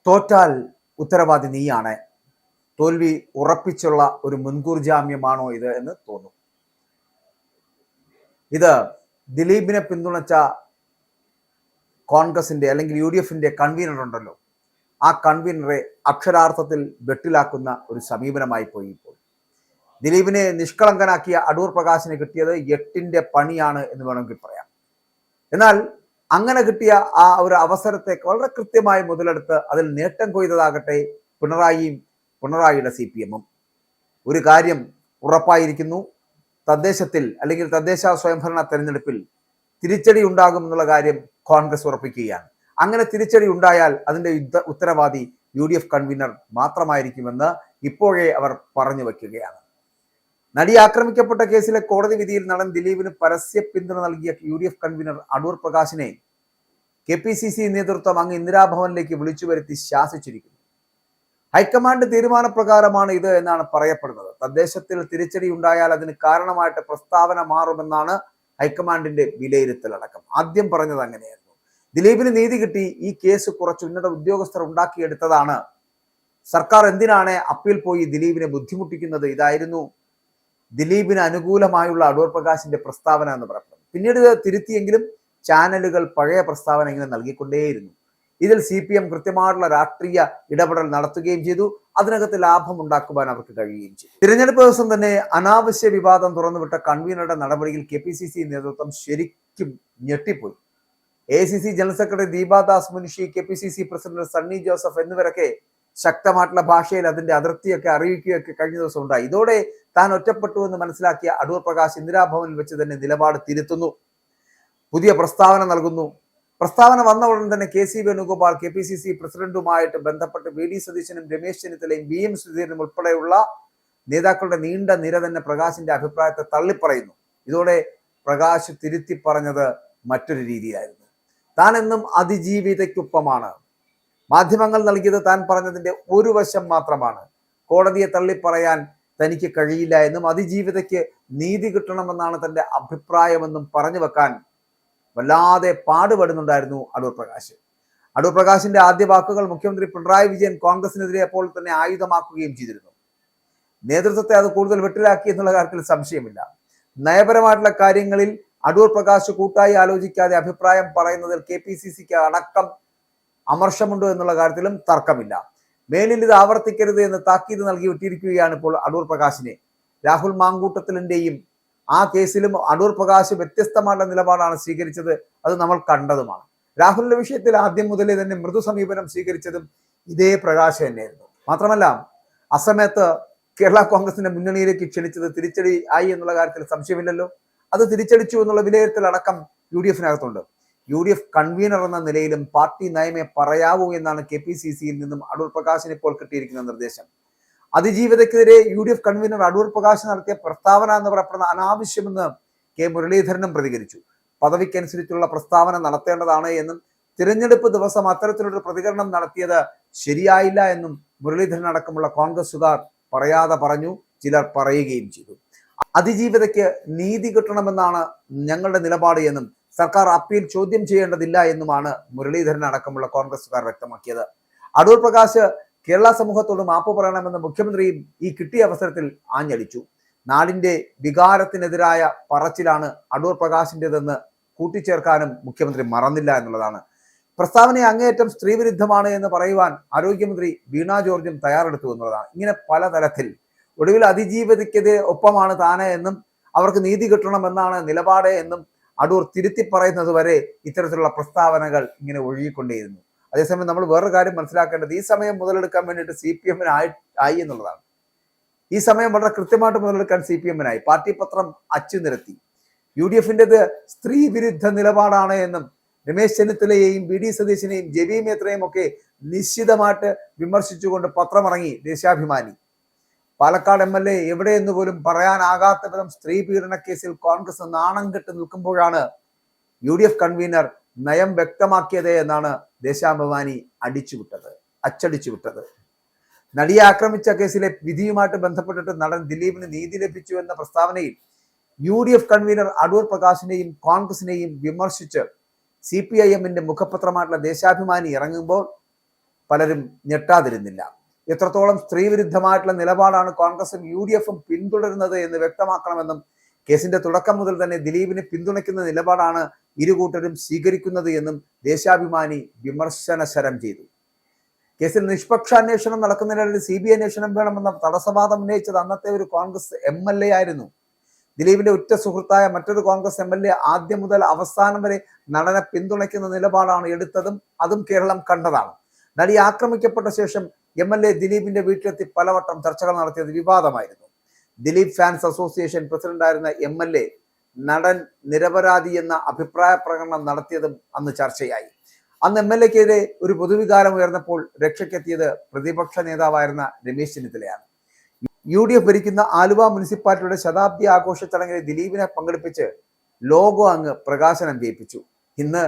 തോറ്റാൽ ഉത്തരവാദി നീയാണ്. തോൽവി ഉറപ്പിച്ചുള്ള ഒരു മുൻകൂർ ജാമ്യമാണോ ഇത് എന്ന് തോന്നും. ഇത് ദിലീപിനെ പിന്തുണച്ച കോൺഗ്രസിന്റെ അല്ലെങ്കിൽ UDFന്റെ കൺവീനർ ഉണ്ടല്ലോ, ആ കൺവീനറെ അക്ഷരാർത്ഥത്തിൽ വെട്ടിലാക്കുന്ന ഒരു സമീപനമായി പോയി. ഇപ്പോൾ ദിലീപിനെ നിഷ്കളങ്കനാക്കിയ അടൂർ പ്രകാശിന് കിട്ടിയത് 8ന്റെ പണിയാണ് എന്ന് വേണമെങ്കിൽ പറയാം. എന്നാൽ അങ്ങനെ കിട്ടിയ ആ ഒരു അവസരത്തെ വളരെ കൃത്യമായി മുതലെടുത്ത് അതിൽ നേട്ടം കൊയ്തതാകട്ടെ പിണറായിയുടെ CPM-ഉം. ഒരു കാര്യം ഉറപ്പായിരിക്കുന്നു, തദ്ദേശത്തിൽ അല്ലെങ്കിൽ തദ്ദേശ സ്വയംഭരണ തെരഞ്ഞെടുപ്പിൽ തിരിച്ചടി ഉണ്ടാകും എന്നുള്ള കാര്യം കോൺഗ്രസ് ഉറപ്പിക്കുകയാണ്. അങ്ങനെ തിരിച്ചടി ഉണ്ടായാൽ അതിന്റെ ഉത്തരവാദി UDF കൺവീനർ മാത്രമായിരിക്കുമെന്ന് ഇപ്പോഴേ അവർ പറഞ്ഞു വയ്ക്കുകയാണ്. നടി ആക്രമിക്കപ്പെട്ട കേസിലെ കോടതി വിധിയിൽ നടൻ ദിലീപിന് പരസ്യ പിന്തുണ നൽകിയ UDF കൺവീനർ അടൂർ പ്രകാശിനെ KPCC നേതൃത്വം അങ്ങ് ഇന്ദിരാഭവനിലേക്ക് വിളിച്ചു വരുത്തി ശാസിച്ചിരിക്കുന്നു. ഹൈക്കമാൻഡ് തീരുമാനപ്രകാരമാണ് ഇത് എന്നാണ് പറയപ്പെടുന്നത്. തദ്ദേശത്തിൽ തിരിച്ചടി ഉണ്ടായാൽ അതിന് കാരണമായിട്ട് പ്രസ്താവന മാറുമെന്നാണ് ഹൈക്കമാൻഡിന്റെ വിലയിരുത്തലടക്കം. ആദ്യം പറഞ്ഞത് അങ്ങനെയായിരുന്നു. ദിലീപിന് നീതി കിട്ടി, ഈ കേസ് കുറച്ച് ഉന്നത ഉദ്യോഗസ്ഥർ ഉണ്ടാക്കിയെടുത്തതാണ്. സർക്കാർ എന്തിനാണ് അപ്പീൽ പോയി ദിലീപിനെ ബുദ്ധിമുട്ടിക്കുന്നത്? ഇതായിരുന്നു ദിലീപിന് അനുകൂലമായുള്ള അടൂർ പ്രകാശിന്റെ പ്രസ്താവന എന്ന് പറയുന്നത്. പിന്നീട് ഇത് തിരുത്തിയെങ്കിലും ചാനലുകൾ പഴയ പ്രസ്താവന ഇങ്ങനെ നൽകിക്കൊണ്ടേയിരുന്നു. ഇതിൽ CPM കൃത്യമായിട്ടുള്ള രാഷ്ട്രീയ ഇടപെടൽ നടത്തുകയും ചെയ്തു. അതിനകത്ത് ലാഭം ഉണ്ടാക്കുവാൻ അവർക്ക് കഴിയുകയും ചെയ്തു. തിരഞ്ഞെടുപ്പ് ദിവസം തന്നെ അനാവശ്യ വിവാദം തുറന്നുവിട്ട കൺവീനറുടെ നടപടിയിൽ KPCC നേതൃത്വം ശരിക്കും ഞെട്ടിപ്പോയി. AICC general secretary Deepa Das Munshi, KPCC president Sunny Joseph എന്നിവരൊക്കെ ശക്തമായിട്ടുള്ള ഭാഷയിൽ അതിന്റെ അതിർത്തിയൊക്കെ അറിയിക്കുകയൊക്കെ കഴിഞ്ഞ ദിവസം ഉണ്ടായി. ഇതോടെ താൻ ഒറ്റപ്പെട്ടു എന്ന് മനസ്സിലാക്കിയ അടൂർ പ്രകാശ് ഇന്ദിരാഭവനിൽ വെച്ച് തന്നെ നിലപാട് തിരുത്തുന്നു, പുതിയ പ്രസ്താവന നൽകുന്നു. പ്രസ്താവന വന്ന ഉടൻ തന്നെ KC വേണുഗോപാൽ KPCC പ്രസിഡന്റുമായിട്ട് ബന്ധപ്പെട്ട് VD സതീശനും രമേശ് ചെന്നിത്തലയും BM സുധീരനും ഉൾപ്പെടെയുള്ള നേതാക്കളുടെ നീണ്ട നിര തന്നെ പ്രകാശിന്റെ അഭിപ്രായത്തെ തള്ളിപ്പറയുന്നു. ഇതോടെ പ്രകാശ് തിരുത്തി പറഞ്ഞത് മറ്റൊരു രീതിയിലായിരുന്നു. താൻ എന്നും അതിജീവിതയ്ക്കൊപ്പമാണ്. മാധ്യമങ്ങൾ നൽകിയത് താൻ പറഞ്ഞതിന്റെ ഒരു വശം മാത്രമാണ്. കോടതിയെ തള്ളിപ്പറയാൻ തനിക്ക് കഴിയില്ല എന്നും അതിജീവിതയ്ക്ക് നീതി കിട്ടണമെന്നാണ് തന്റെ അഭിപ്രായമെന്നും പറഞ്ഞു വെക്കാൻ വല്ലാതെ പാടുപെടുന്നുണ്ടായിരുന്നു അടൂർ പ്രകാശ്. അടൂർ പ്രകാശിന്റെ ആദ്യ വാക്കുകൾ മുഖ്യമന്ത്രി പിണറായി വിജയൻ കോൺഗ്രസിനെതിരെ അപ്പോൾ തന്നെ ആയുധമാക്കുകയും ചെയ്തിരുന്നു. നേതൃത്വത്തെ അത് കൂടുതൽ വെട്ടിലാക്കി എന്നുള്ള കാര്യത്തിൽ സംശയമില്ല. നയപരമായിട്ടുള്ള കാര്യങ്ങളിൽ അടൂർ പ്രകാശ് കൂട്ടായി ആലോചിക്കാതെ അഭിപ്രായം പറയുന്നതിൽ KPCCക്ക് അടക്കം അമർഷമുണ്ട് എന്നുള്ള കാര്യത്തിലും തർക്കമില്ല. മേലിൽ ഇത് ആവർത്തിക്കരുത് എന്ന് താക്കീത് നൽകി വിട്ടിരിക്കുകയാണ് ഇപ്പോൾ അടൂർ പ്രകാശിനെ. രാഹുൽ മാങ്കൂട്ടത്തിലിന്റെയും ആ കേസിലും അടൂർ പ്രകാശ് വ്യത്യസ്തമായിട്ടുള്ള നിലപാടാണ് സ്വീകരിച്ചത്. അത് നമ്മൾ കണ്ടതുമാണ്. രാഹുലിന്റെ വിഷയത്തിൽ ആദ്യം മുതലേ തന്നെ മൃദു സമീപനം സ്വീകരിച്ചതും ഇതേ പ്രകാശ് തന്നെയായിരുന്നു. മാത്രമല്ല, അസമയത്ത് കേരള കോൺഗ്രസിന്റെ മുന്നണിയിലേക്ക് ക്ഷണിച്ചത് തിരിച്ചടി ആയി എന്നുള്ള കാര്യത്തിൽ സംശയമില്ലല്ലോ. അത് തിരിച്ചടിച്ചു എന്നുള്ള വിലയിരുത്തലടക്കം UDFനകത്തുണ്ട്. UDF കൺവീനർ എന്ന നിലയിലും പാർട്ടി നയമേ പറയാവൂ എന്നാണ് KPCCയിൽ നിന്നും അടൂർ പ്രകാശിന് ഇപ്പോൾ കിട്ടിയിരിക്കുന്ന നിർദ്ദേശം. അതിജീവിതയ്ക്കെതിരെ UDF കൺവീനർ അടൂർ പ്രകാശ് നടത്തിയ പ്രസ്താവന എന്ന് പറയപ്പെടുന്ന അനാവശ്യമെന്ന് K മുരളീധരനും പ്രതികരിച്ചു. പദവിക്കനുസരിച്ചുള്ള പ്രസ്താവന നടത്തേണ്ടതാണ് എന്നും തിരഞ്ഞെടുപ്പ് ദിവസം അത്തരത്തിലൊരു പ്രതികരണം നടത്തിയത് ശരിയായില്ല എന്നും മുരളീധരൻ അടക്കമുള്ള കോൺഗ്രസുകാർ പറയാതെ പറഞ്ഞു, ചിലർ പറയുകയും ചെയ്തു. അതിജീവിതയ്ക്ക് നീതി കിട്ടണമെന്നാണ് ഞങ്ങളുടെ നിലപാട് എന്നും സർക്കാർ അപ്പീൽ ചോദ്യം ചെയ്യേണ്ടതില്ല എന്നുമാണ് മുരളീധരൻ അടക്കമുള്ള കോൺഗ്രസുകാർ വ്യക്തമാക്കിയത്. അടൂർ പ്രകാശ് കേരള സമൂഹത്തോട് മാപ്പ് പറയണമെന്ന് മുഖ്യമന്ത്രിയും ഈ കിട്ടിയ അവസരത്തിൽ ആഞ്ഞടിച്ചു. നാടിന്റെ വികാരത്തിനെതിരായ പറച്ചിലാണ് അടൂർ പ്രകാശിൻ്റെതെന്ന് കൂട്ടിച്ചേർക്കാനും മുഖ്യമന്ത്രി മറന്നില്ല എന്നുള്ളതാണ്. പ്രസ്താവനയെ അങ്ങേയറ്റം സ്ത്രീവിരുദ്ധമാണ് എന്ന് പറയുവാൻ ആരോഗ്യമന്ത്രി വീണ ജോർജും തയ്യാറെടുത്തു എന്നുള്ളതാണ്. ഇങ്ങനെ പലതരത്തിൽ ഒടുവിൽ അതിജീവിതയ്ക്കെതിരെ ഒപ്പമാണ് താന് എന്നും അവർക്ക് നീതി കിട്ടണമെന്നാണ് നിലപാട് എന്നും അടൂർ തിരുത്തി പറയുന്നത് വരെ ഇത്തരത്തിലുള്ള പ്രസ്താവനകൾ ഇങ്ങനെ ഒഴുകിക്കൊണ്ടേയിരുന്നു. അതേസമയം നമ്മൾ വേറൊരു കാര്യം മനസ്സിലാക്കേണ്ടത്, ഈ സമയം മുതലെടുക്കാൻ വേണ്ടിയിട്ട് CPM-ന് ആയി എന്നുള്ളതാണ്. ഈ സമയം വളരെ കൃത്യമായിട്ട് മുതലെടുക്കാൻ CPM-നായി. പാർട്ടി പത്രം അച്ചുനിരത്തി. UDFന്റേത് സ്ത്രീ വിരുദ്ധ നിലപാടാണ് എന്നും രമേശ് ചെന്നിത്തലയെയും VD സതീശനെയും ജെബി മേത്രയും ഒക്കെ നിശ്ചിതമായിട്ട് വിമർശിച്ചുകൊണ്ട് പത്രമിറങ്ങി ദേശാഭിമാനി. പാലക്കാട് MLA എവിടെയെന്ന് പോലും പറയാനാകാത്ത വിധം സ്ത്രീ പീഡന കേസിൽ കോൺഗ്രസ് നാണം കെട്ട് നിൽക്കുമ്പോഴാണ് UDF കൺവീനർ നയം വ്യക്തമാക്കിയത് എന്നാണ് ദേശാഭിമാനി അച്ചടിച്ചു വിട്ടത്. നടിയെ ആക്രമിച്ച കേസിലെ വിധിയുമായിട്ട് ബന്ധപ്പെട്ടിട്ട് നടൻ ദിലീപിന് നീതി ലഭിച്ചു എന്ന പ്രസ്താവനയിൽ UDF കൺവീനർ അടൂർ പ്രകാശിനെയും കോൺഗ്രസിനെയും വിമർശിച്ച് CPIM-ന്റെ മുഖപത്രമായിട്ടുള്ള ദേശാഭിമാനി ഇറങ്ങുമ്പോൾ പലരും ഞെട്ടാതിരുന്നില്ല. എത്രത്തോളം സ്ത്രീവിരുദ്ധമായിട്ടുള്ള നിലപാടാണ് കോൺഗ്രസും UDF-ഉം പിന്തുടരുന്നത് എന്ന് വ്യക്തമാക്കണമെന്നും കേസിന്റെ തുടക്കം മുതൽ തന്നെ ദിലീപിനെ പിന്തുണയ്ക്കുന്ന നിലപാടാണ് ഇരുകൂട്ടരും സ്വീകരിക്കുന്നത് എന്നും ദേശാഭിമാനി വിമർശന ശരം ചെയ്തു. കേസിൽ നിഷ്പക്ഷ അന്വേഷണം നടക്കുന്നതിനിടയിൽ CBI അന്വേഷണം വേണമെന്ന തടസ്സവാദം ഉന്നയിച്ചത് അന്നത്തെ ഒരു കോൺഗ്രസ് MLA ആയിരുന്നു. ദിലീപിന്റെ ഉറ്റ സുഹൃത്തായ മറ്റൊരു കോൺഗ്രസ് MLA ആദ്യം മുതൽ അവസാനം വരെ നടനെ പിന്തുണയ്ക്കുന്ന നിലപാടാണ് എടുത്തതും അതും കേരളം കണ്ടതാണ്. നടി ആക്രമിക്കപ്പെട്ട ശേഷം MLA ദിലീപിന്റെ വീട്ടിലെത്തി പലവട്ടം ചർച്ചകൾ നടത്തിയത് വിവാദമായിരുന്നു. ദിലീപ് ഫാൻസ് അസോസിയേഷൻ പ്രസിഡന്റായിരുന്ന MLA നടൻ നിരപരാധി എന്ന അഭിപ്രായ പ്രകടനം നടത്തിയതും അന്ന് ചർച്ചയായി. അന്ന് MLA-ക്കെതിരെ ഒരു പൊതുവികാരം ഉയർന്നപ്പോൾ രക്ഷയ്ക്കെത്തിയത് പ്രതിപക്ഷ നേതാവായിരുന്ന രമേശ് ചെന്നിത്തലയാണ്. UDF ഭരിക്കുന്ന ആലുവ മുനിസിപ്പാലിറ്റിയുടെ ശതാബ്ദി ആഘോഷ ചടങ്ങിൽ ദിലീപിനെ പങ്കെടുപ്പിച്ച് ലോഗോ അങ്ങ് പ്രകാശനം ചെയ്യിപ്പിച്ചു. ഇന്ന്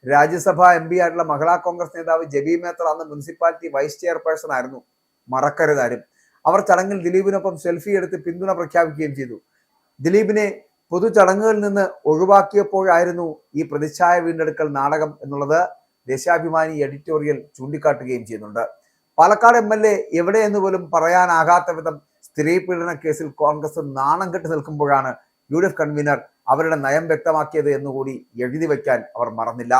രാജ്യസഭാ MP ആയിട്ടുള്ള മഹിളാ കോൺഗ്രസ് നേതാവ് ജബി മേത്തർ അന്ന് മുനിസിപ്പാലിറ്റി വൈസ് ചെയർപേഴ്സൺ ആയിരുന്നു. മറക്കരുതാരും. അവർ ചടങ്ങിൽ ദിലീപിനൊപ്പം സെൽഫി എടുത്ത് പിന്തുണ പ്രഖ്യാപിക്കുകയും ചെയ്തു. ദിലീപിനെ പൊതു ചടങ്ങുകളിൽ നിന്ന് ഒഴിവാക്കിയപ്പോഴായിരുന്നു ഈ പ്രതിച്ഛായ വീണ്ടെടുക്കൽ നാടകം എന്നുള്ളത് ദേശാഭിമാനി എഡിറ്റോറിയൽ ചൂണ്ടിക്കാട്ടുകയും ചെയ്യുന്നുണ്ട്. പാലക്കാട് MLA എവിടെയെന്ന് പോലും പറയാനാകാത്ത വിധം സ്ത്രീ പീഡന കേസിൽ കോൺഗ്രസ് നാണം കെട്ട് നിൽക്കുമ്പോഴാണ് UDF കൺവീനർ അവരുടെ നയം വ്യക്തമാക്കിയത് എന്നുകൂടി എഴുതി വയ്ക്കാൻ അവർ മറന്നില്ല.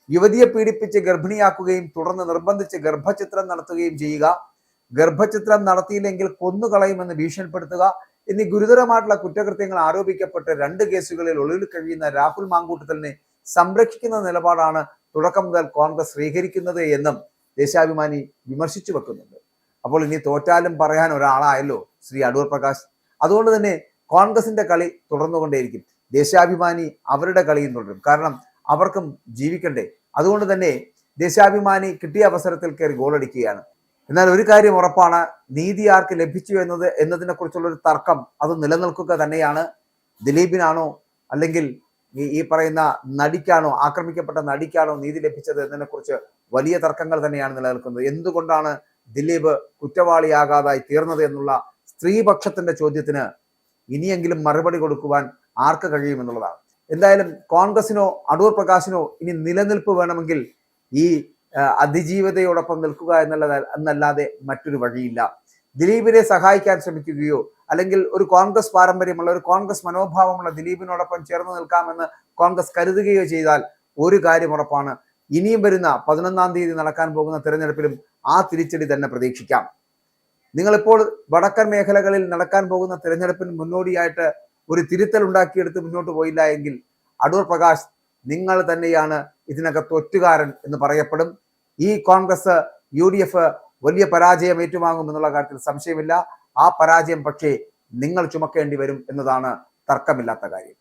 യുവതിയെ പീഡിപ്പിച്ച് ഗർഭിണിയാക്കുകയും തുടർന്ന് നിർബന്ധിച്ച് ഗർഭചിത്രം നടത്തുകയും ചെയ്യുക, ഗർഭചിത്രം നടത്തിയില്ലെങ്കിൽ കൊന്നുകളയുമെന്ന് ഭീഷണിപ്പെടുത്തുക എന്നീ ഗുരുതരമായിട്ടുള്ള കുറ്റകൃത്യങ്ങൾ ആരോപിക്കപ്പെട്ട് 2 കേസുകളിൽ ഒളിവിൽ കഴിയുന്ന രാഹുൽ മാങ്കൂട്ടത്തിലിനെ സംരക്ഷിക്കുന്ന നിലപാടാണ് തുടക്കം മുതൽ കോൺഗ്രസ് സ്വീകരിക്കുന്നത് എന്നും ദേശാഭിമാനി വിമർശിച്ചു വെക്കുന്നുണ്ട്. അപ്പോൾ ഇനി തോറ്റാലും പറയാൻ ഒരാളായല്ലോ ശ്രീ അടൂർ പ്രകാശ്. അതുകൊണ്ട് തന്നെ കോൺഗ്രസിന്റെ കളി തുടർന്നുകൊണ്ടേയിരിക്കും. ദേശാഭിമാനി അവരുടെ കളിയും തുടരും. കാരണം അവർക്കും ജീവിക്കണ്ടേ. അതുകൊണ്ട് തന്നെ ദേശാഭിമാനി കിട്ടിയ അവസരത്തിൽ കയറി ഗോളടിക്കുകയാണ്. എന്നാൽ ഒരു കാര്യം ഉറപ്പാണ്, നീതി ആർക്ക് ലഭിച്ചു എന്നതിനെ കുറിച്ചുള്ള ഒരു തർക്കം അത് നിലനിൽക്കുക തന്നെയാണ്. ദിലീപിനാണോ അല്ലെങ്കിൽ ഈ പറയുന്ന നടിക്കാണോ, ആക്രമിക്കപ്പെട്ട നടിക്കാണോ നീതി ലഭിച്ചത് എന്നതിനെ കുറിച്ച് വലിയ തർക്കങ്ങൾ തന്നെയാണ് നിലനിൽക്കുന്നത്. എന്തുകൊണ്ടാണ് ദിലീപ് കുറ്റവാളിയാകാതായി തീർന്നത് എന്നുള്ള സ്ത്രീപക്ഷത്തിന്റെ ചോദ്യത്തിന് ഇനിയെങ്കിലും മറുപടി കൊടുക്കുവാൻ ആർക്ക് കഴിയുമെന്നുള്ളതാണ്. എന്തായാലും കോൺഗ്രസിനോ അടൂർ പ്രകാശിനോ ഇനി നിലനിൽപ്പ് വേണമെങ്കിൽ ഈ അതിജീവതയോടൊപ്പം നിൽക്കുക എന്നല്ലാതെ മറ്റൊരു വഴിയില്ല. ദിലീപിനെ സഹായിക്കാൻ ശ്രമിക്കുകയോ അല്ലെങ്കിൽ ഒരു കോൺഗ്രസ് പാരമ്പര്യമുള്ള ഒരു കോൺഗ്രസ് മനോഭാവമുള്ള ദിലീപിനോടൊപ്പം ചേർന്ന് നിൽക്കാമെന്ന് കോൺഗ്രസ് കരുതുകയോ ചെയ്താൽ ഒരു കാര്യം ഉറപ്പാണ്, ഇനിയും വരുന്ന 11-ാം തീയതി നടക്കാൻ പോകുന്ന തിരഞ്ഞെടുപ്പിലും ആ തിരിച്ചടി തന്നെ പ്രതീക്ഷിക്കാം. നിങ്ങളിപ്പോൾ വടക്കൻ മേഖലകളിൽ നടക്കാൻ പോകുന്ന തിരഞ്ഞെടുപ്പിന് മുന്നോടിയായിട്ട് ഒരു തിരുത്തൽ ഉണ്ടാക്കിയെടുത്ത് മുന്നോട്ട് പോയില്ല എങ്കിൽ അടൂർ പ്രകാശ് നിങ്ങൾ തന്നെയാണ് ഇതിനകത്ത് ഒറ്റുകാരൻ എന്ന് പറയപ്പെടും. ഈ കോൺഗ്രസ് UDF വലിയ പരാജയം ഏറ്റുവാങ്ങുമെന്നുള്ള കാര്യത്തിൽ സംശയമില്ല. ആ പരാജയം പക്ഷേ നിങ്ങൾ ചുമക്കേണ്ടി വരും എന്നതാണ് തർക്കമില്ലാത്ത കാര്യം.